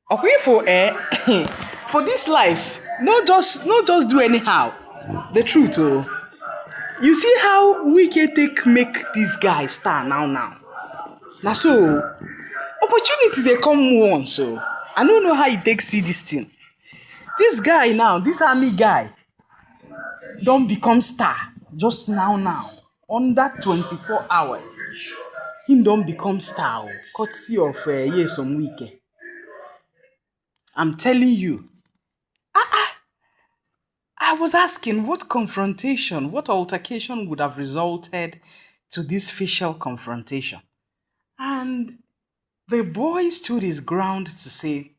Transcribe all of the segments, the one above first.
Okay, for for this life, not just do anyhow. The truth, oh. You see how Wike take make this guy star now. Now so opportunity they come once, so I don't know how you take see this thing. This guy now, this army guy, don't become star just now. Under 24 hours, him don't become star, oh, courtesy of Nyesom Wike. I'm telling you. I was asking what confrontation, what altercation would have resulted to this facial confrontation. And the boy stood his ground to say,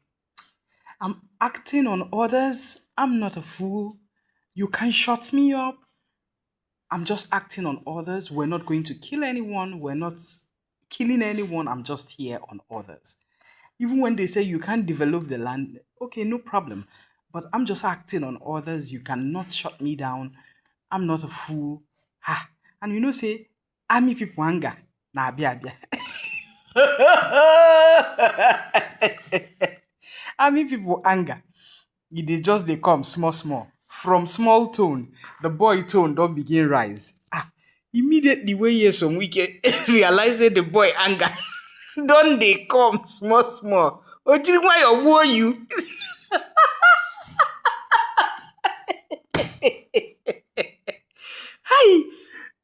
I'm acting on orders. I'm not a fool. You can't shut me up. I'm just acting on orders. We're not going to kill anyone. We're not killing anyone. I'm just here on orders. Even when they say you can't develop the land, okay, no problem. But I'm just acting on orders. You cannot shut me down. I'm not a fool. Ha. And you know, say, army people anger. Na abia abia. Army people anger. They just they come small. From small tone, the boy tone don't begin rise. Ah, immediately when you some wicked realize that the boy anger. Don't they come small. Oh, do why I war you? Hi.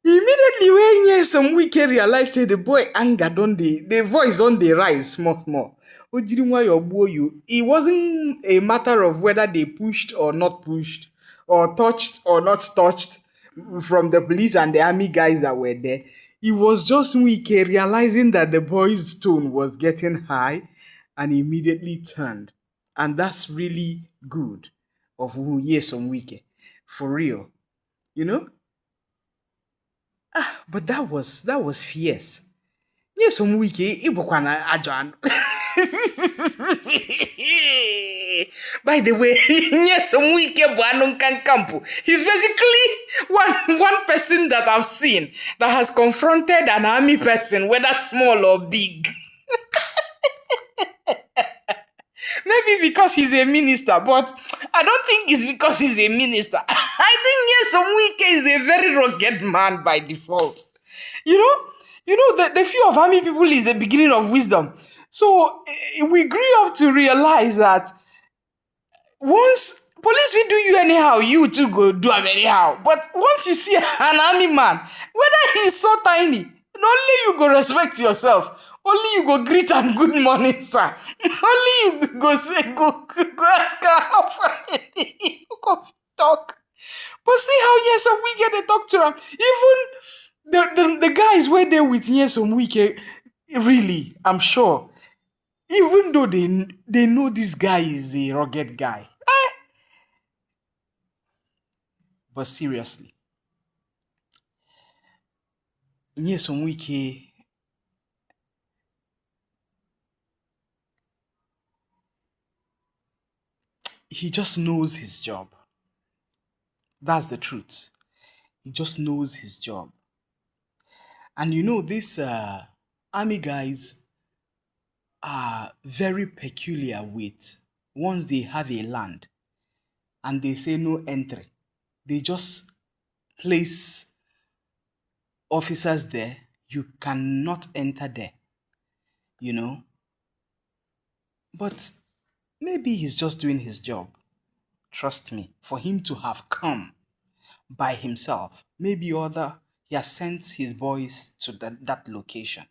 Immediately when you some wicked realize say the boy anger don't they the voice don't they rise small. Oh, do why I war you? It wasn't a matter of whether they pushed or not pushed, or touched or not touched from the police and the army guys that were there. It was just Wike realizing that the boy's tone was getting high and immediately turned. And that's really good of Nyesom Wike. For real. You know? But that was fierce. Nyesom Wike, ibukwa na ajọ anụ. By the way, Nyesom Wike bụ anụ nkankampu. He's basically one person that I've seen that has confronted an army person, whether small or big. Maybe because he's a minister, but I don't think it's because he's a minister. I think Nyesom Wike is a very rugged man by default. You know, the fear of army people is the beginning of wisdom. So we grew up to realize that once police will do you anyhow, you too go do them anyhow. But once you see an army man, whether he's so tiny, only you go respect yourself. Only you go greet am good morning, sir. Only you go say go ask her how far you go talk. But see how Nyesom Wike dey talk to am. Even the guys were there with Nyesom Wike, really, I'm sure. Even though they know this guy is a rugged guy. But seriously, Nyesom Wike, he just knows his job. That's the truth. He just knows his job. And you know, these army guys are very peculiar with once they have a land and they say no entry, they just place officers there. You cannot enter there, you know. But maybe he's just doing his job. Trust me, for him to have come by himself, maybe other he has sent his boys to that location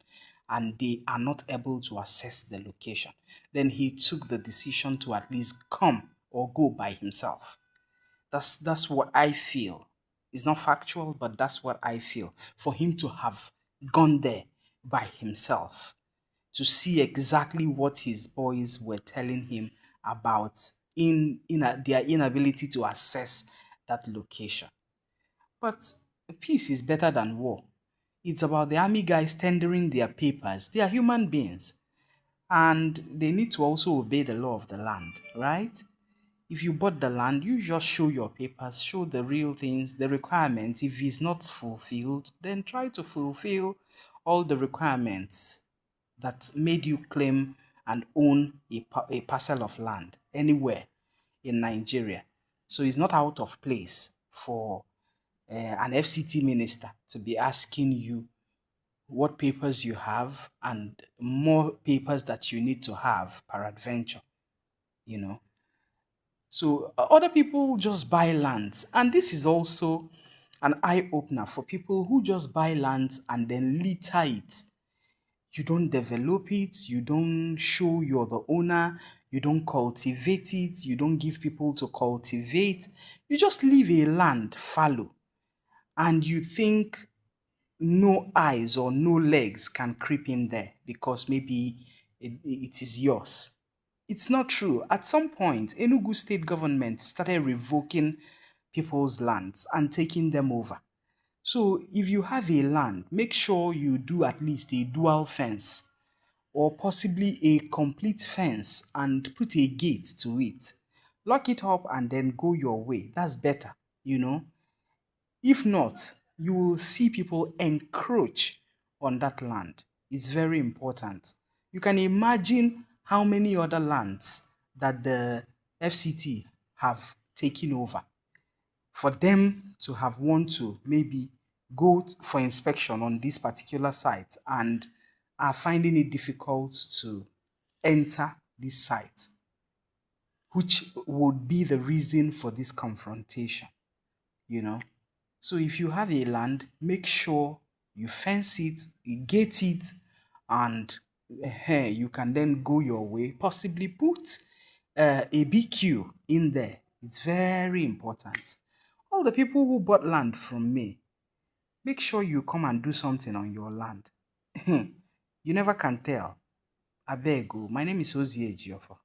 and they are not able to assess the location. Then he took the decision to at least come or go by himself. That's what I feel. It's not factual, but that's what I feel. For him to have gone there by himself to see exactly what his boys were telling him about their inability to assess that location. But peace is better than war. It's about the army guys tendering their papers. They are human beings and they need to also obey the law of the land, right? If you bought the land, you just show your papers, show the real things, the requirements. If it's not fulfilled, then try to fulfill all the requirements that made you claim and own a parcel of land anywhere in Nigeria. So it's not out of place for an FCT minister to be asking you what papers you have and more papers that you need to have peradventure, you know. So other people just buy lands, and this is also an eye opener for people who just buy lands and then litter it. You don't develop it, you don't show you're the owner, you don't cultivate it, you don't give people to cultivate. You just leave a land fallow and you think no eyes or no legs can creep in there because maybe it is yours. It's not true. At some point, Enugu state government started revoking people's lands and taking them over. So if you have a land, make sure you do at least a dual fence or possibly a complete fence and put a gate to it. Lock it up and then go your way. That's better, you know. If not, you will see people encroach on that land. It's very important. You can imagine how many other lands that the FCT have taken over for them to have want to maybe go for inspection on this particular site and are finding it difficult to enter this site, which would be the reason for this confrontation, you know. So if you have a land, make sure you fence it, you gate it, and you can then go your way. Possibly put a BQ in there. It's very important. All the people who bought land from me, make sure you come and do something on your land. You never can tell. Abeg, my name is Ozie Ejiofor.